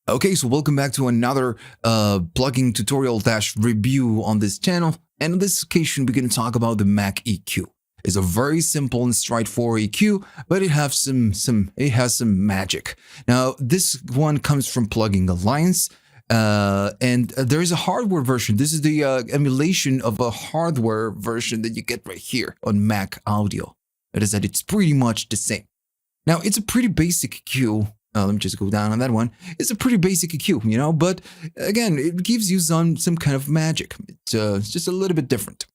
Okay, so welcome back to another plugin tutorial review on this channel. And on this occasion, we're going to talk about the Maag EQ. It's a very simple and straightforward EQ, but it has some magic. Now, this one comes from Plugin Alliance, and there is a hardware version. This is the emulation of a hardware version that you get right here on Maag Audio. That is that it's pretty much the same. Now, it's a pretty basic EQ. Let me just go down on that one. It's a pretty basic EQ, you know, but again, it gives you some kind of magic. It's just a little bit different.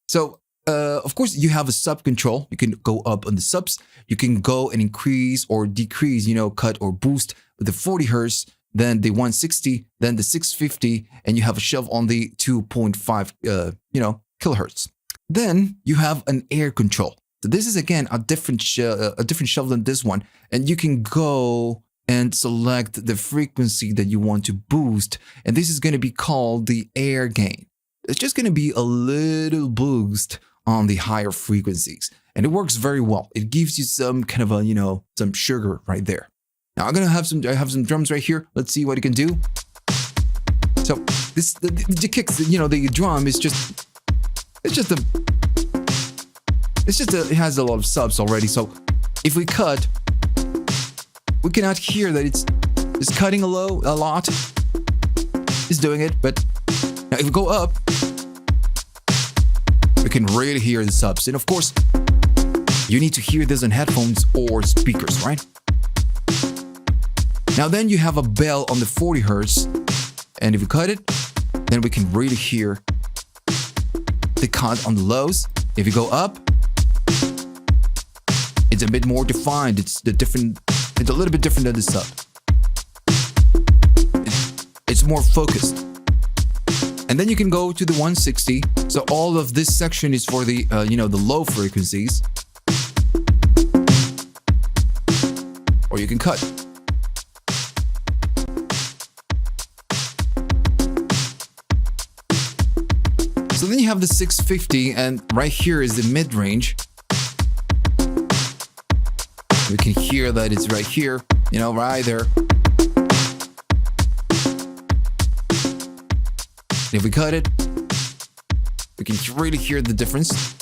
So, of course, you have a sub control. You can go up on the subs. You can go and increase or decrease, you know, cut or boost with the 40 hertz, then the 160, then the 650, and you have a shelf on the 2.5, kilohertz. Then you have an air control. So this is again a different shelf than this one, and you can go and select the frequency that you want to boost, and this is going to be called the air gain. It's just going to be a little boost on the higher frequencies, and it works very well. It gives you some kind of a some sugar right there. Now I have some drums right here. Let's see what it can do. So the kicks, the drum is it has a lot of subs already, so if we cut, we cannot hear that it's cutting a lot. It's doing it, but now if we go up, we can really hear the subs. And of course, you need to hear this on headphones or speakers, right? Now then you have a bell on the 40 hertz, and if we cut it, then we can really hear the cut on the lows. If you go up, it's a bit more defined. It's a little bit different than the sub. It's more focused. And then you can go to the 160. So all of this section is for the the low frequencies. Or you can cut. So then you have the 650, and right here is the mid-range. We can hear that it's right here, right there. And if we cut it, we can really hear the difference.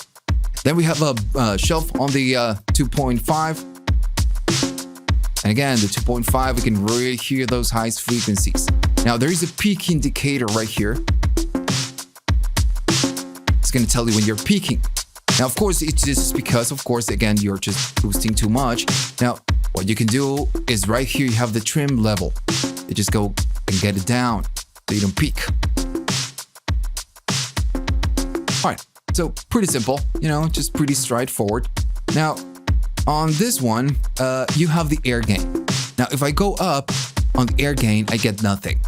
Then we have a shelf on the 2.5. And again, the 2.5, we can really hear those highest frequencies. Now, there is a peak indicator right here. It's going to tell you when you're peaking. Now, of course, it's just because, again, you're just boosting too much. Now, what you can do is right here, you have the trim level. You just go and get it down so you don't peak. All right, so pretty simple, just pretty straightforward. Now, on this one, you have the air gain. Now, if I go up on the air gain, I get nothing.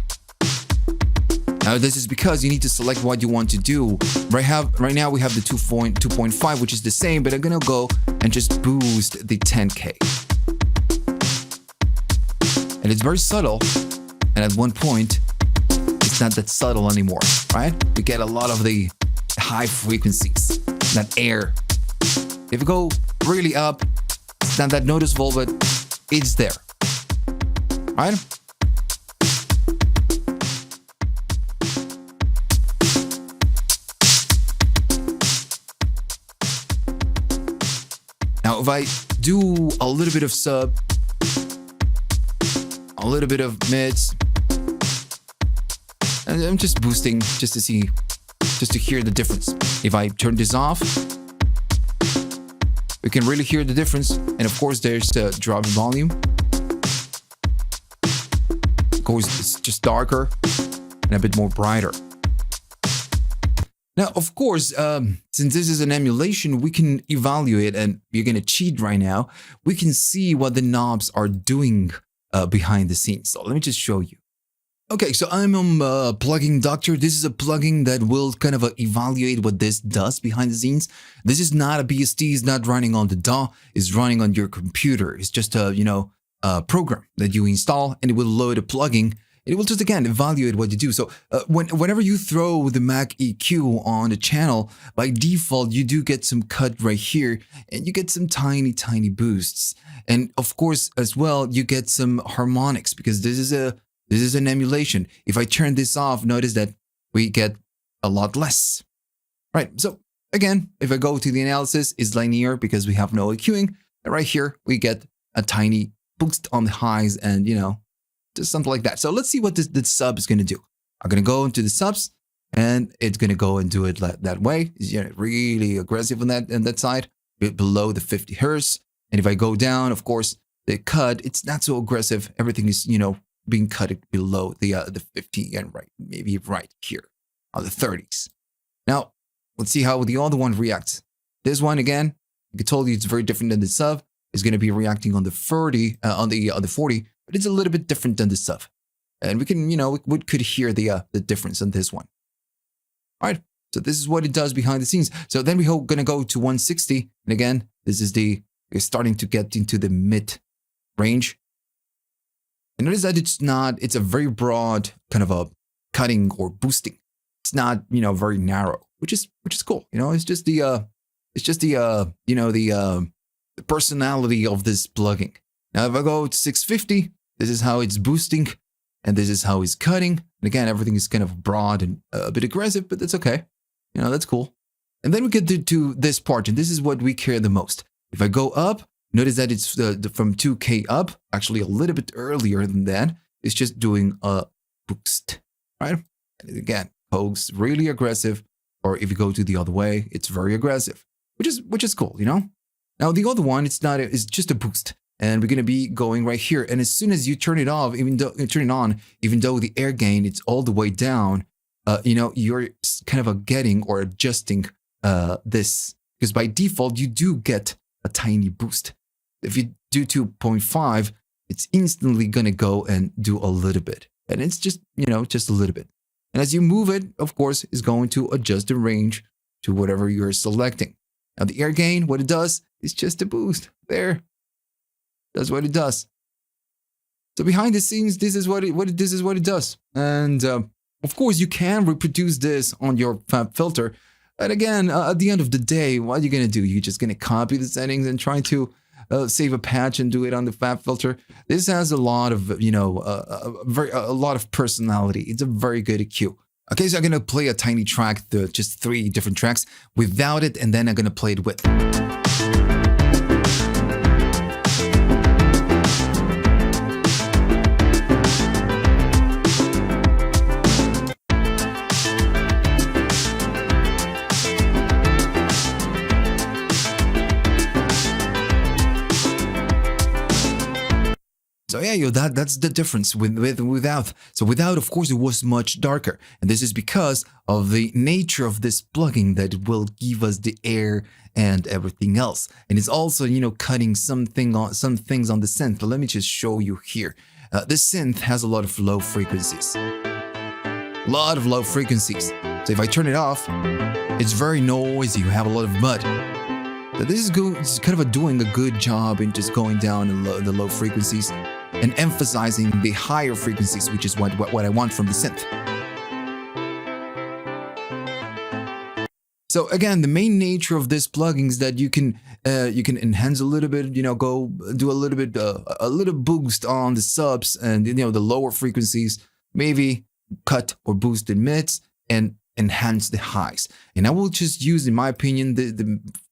Now, this is because you need to select what you want to do. Right now, we have the 2.5, which is the same, but I'm going to go and just boost the 10K. And it's very subtle. And at one point, it's not that subtle anymore, right? You get a lot of the high frequencies, that air. If you go really up, it's not that noticeable, but it's there, right? Now, if I do a little bit of sub, a little bit of mids, and I'm just boosting just to hear the difference. If I turn this off, we can really hear the difference. And of course, there's the drop in volume. Of course, it's just darker and a bit more brighter. Now, of course, since this is an emulation, we can evaluate, and you're going to cheat right now. We can see what the knobs are doing behind the scenes. So let me just show you. Okay, so I'm on Plugin Doctor. This is a plugin that will kind of evaluate what this does behind the scenes. This is not a BSD. It's not running on the DAW. It's running on your computer. It's just a program that you install, and it will load a plugin. It will just, again, evaluate what you do. So whenever you throw the Maag EQ on the channel, by default, you do get some cut right here, and you get some tiny, tiny boosts. And of course, as well, you get some harmonics, because this is a This is an emulation. If I turn this off, notice that we get a lot less. Right, so again, if I go to the analysis, it's linear because we have no EQing. And right here, we get a tiny boost on the highs and, just something like that. So let's see what the sub is going to do. I'm going to go into the subs and it's going to go and do it that way. It's really aggressive on that side, below the 50 hertz. And if I go down, of course, the cut, it's not so aggressive. Everything is, being cut below the 50 and maybe right here on the 30s. Now, let's see how the other one reacts. This one, again, I told you it's very different than the sub. It's going to be reacting on the 30, on the 40, but it's a little bit different than the sub. And we can, we could hear the difference in this one. All right, so this is what it does behind the scenes. So then we're going to go to 160. And again, this is we're starting to get into the mid range. And notice that it's a very broad kind of a cutting or boosting. It's not, very narrow, which is cool. It's just the personality of this plugging. Now, if I go to 650, this is how it's boosting, and this is how it's cutting. And again, everything is kind of broad and a bit aggressive, but that's okay. That's cool. And then we get to this part, and this is what we care the most. If I go up, notice that it's from 2K up, actually a little bit earlier than that. It's just doing a boost, right? And again, Hoax really aggressive, or if you go to the other way, it's very aggressive, which is cool, Now the other one, it's just a boost, and we're gonna be going right here. And as soon as you turn it off, even though the air gain it's all the way down, you're kind of getting or adjusting this, because by default you do get a tiny boost. If you do 2.5, it's instantly gonna go and do a little bit, and it's just just a little bit. And as you move it, of course, is going to adjust the range to whatever you're selecting. Now the air gain, what it does is just a boost. There, that's what it does. So behind the scenes, this is what it does. And of course, you can reproduce this on your fab filter. But again, at the end of the day, what are you gonna do? You're just gonna copy the settings and try to save a patch and do it on the fab filter. This has a lot of a lot of personality. It's a very good EQ. Okay, so I'm gonna play a tiny track, just 3 different tracks without it, and then I'm gonna play it with. So yeah, that's the difference without. So without, of course, it was much darker. And this is because of the nature of this plugin that it will give us the air and everything else. And it's also, cutting some things on the synth. But let me just show you here. This synth has a lot of low frequencies. So if I turn it off, it's very noisy. You have a lot of mud. So this is good. It's kind of doing a good job in just going down in the low frequencies and emphasizing the higher frequencies, which is what I want from the synth. So again, the main nature of this plugin is that you can enhance a little bit, go do a little boost on the subs and the lower frequencies, maybe cut or boost the mids and enhance the highs. And I will just use, in my opinion,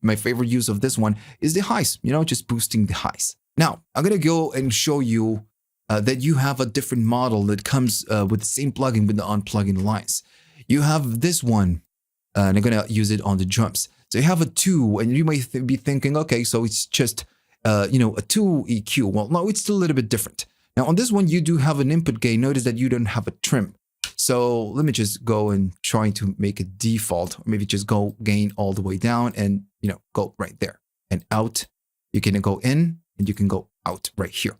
my favorite use of this one is the highs, just boosting the highs. Now, I'm going to go and show you that you have a different model that comes with the same plugin with the unplugging lines. You have this one, and I'm going to use it on the drums. So you have a 2, and you might be thinking, okay, so it's just, a 2 EQ. Well, no, it's still a little bit different. Now, on this one, you do have an input gain. Notice that you don't have a trim. So let me just go and try to make it default, or maybe just go gain all the way down and, go right there and out. You can go in and you can go out right here.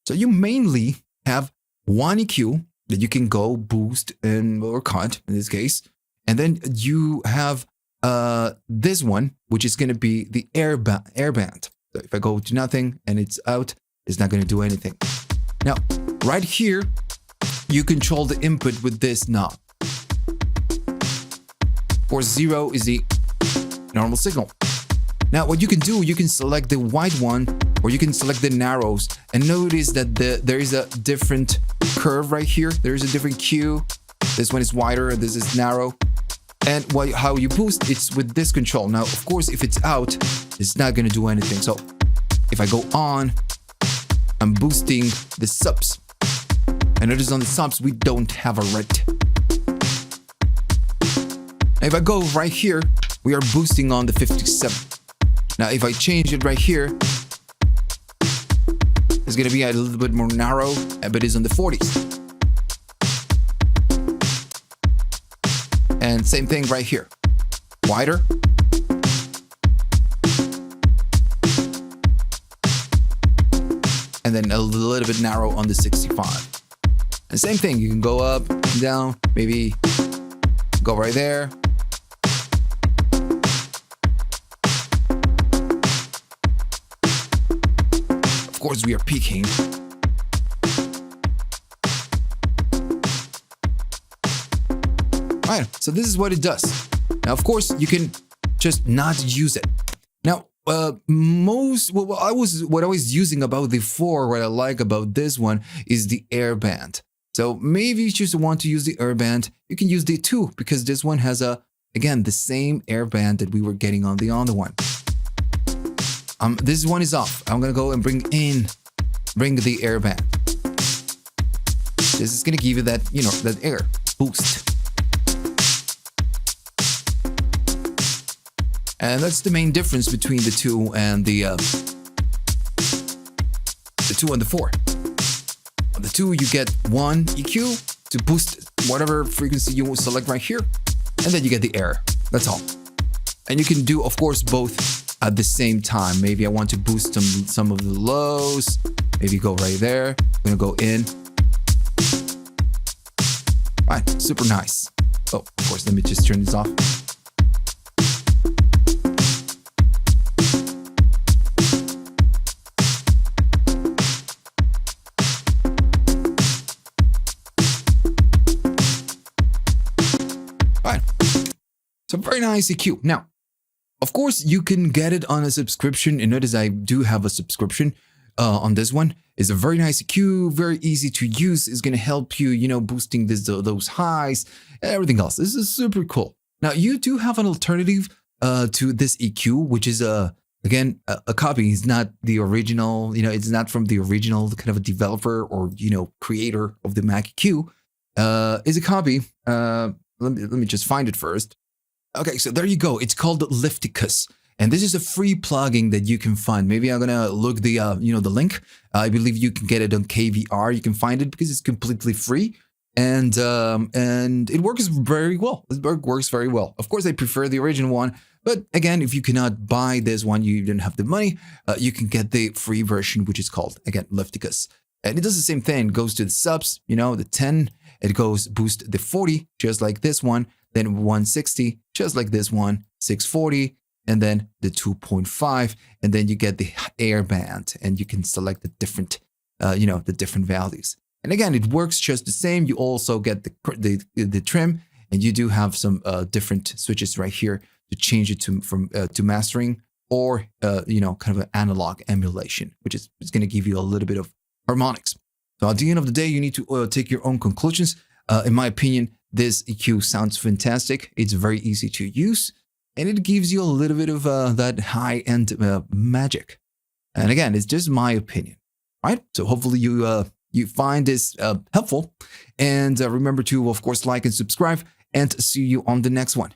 So you mainly have one EQ that you can go boost or cut in this case. And then you have this one, which is going to be the air band. So if I go to nothing and it's out, it's not going to do anything. Now, right here, you control the input with this knob. For 0 is the normal signal. Now, what you can do, you can select the wide one, or you can select the narrows, and notice that there is a different curve right here. There's a different Q. This one is wider, this is narrow. And how you boost, it's with this control. Now, of course, if it's out, it's not going to do anything. So if I go on, I'm boosting the subs. And notice on the subs, we don't have a red. Now, if I go right here, we are boosting on the 57. Now, if I change it right here, it's going to be a little bit more narrow, but it's on the 40s. And same thing right here. Wider. And then a little bit narrow on the 65. And same thing, you can go up, down, maybe go right there. Of course, we are peaking. Right, so this is what it does. Now, of course, you can just not use it. Now, what I was using about the 4, what I like about this one is the airband. So maybe you just want to use the airband, you can use the 2 because this one has again, the same airband that we were getting on the other one. This one is off. I'm gonna go and bring the airband. This is gonna give you that, that air boost. And that's the main difference between the 2 and the 2 and the 4. On the 2, you get one EQ to boost whatever frequency you select right here, and then you get the air. That's all. And you can do, of course, both at the same time. Maybe I want to boost some of the lows. Maybe go right there. I'm gonna go in. Right, super nice. Oh, of course, let me just turn this off. So very nice EQ. Now, of course, you can get it on a subscription. And notice I do have a subscription on this one. It's a very nice EQ, very easy to use. It's going to help you, boosting those highs and everything else. This is super cool. Now, you do have an alternative to this EQ, which is again a copy. It's not the original. It's not from the original kind of a developer or creator of the Maag EQ. It's a copy. Let me just find it first. Okay, so there you go. It's called Lifticus, and this is a free plugin that you can find. Maybe I'm gonna look the the link. I believe you can get it on KVR. You can find it because it's completely free, and it works very well. It works very well. Of course, I prefer the original one, but again, if you cannot buy this one, you don't have the money. You can get the free version, which is called again Lifticus, and it does the same thing. It goes to the subs, the 10. It goes boost the 40, just like this one. Then 160, just like this one, 640, and then the 2.5, and then you get the air band, and you can select the different, the different values. And again, it works just the same. You also get the trim, and you do have some different switches right here to change it to mastering or kind of an analog emulation, which is going to give you a little bit of harmonics. So at the end of the day, you need to take your own conclusions. In my opinion, this EQ sounds fantastic. It's very easy to use, and it gives you a little bit of that high-end magic. And again, it's just my opinion, right? So hopefully you find this helpful. And remember to, of course, like and subscribe, and see you on the next one.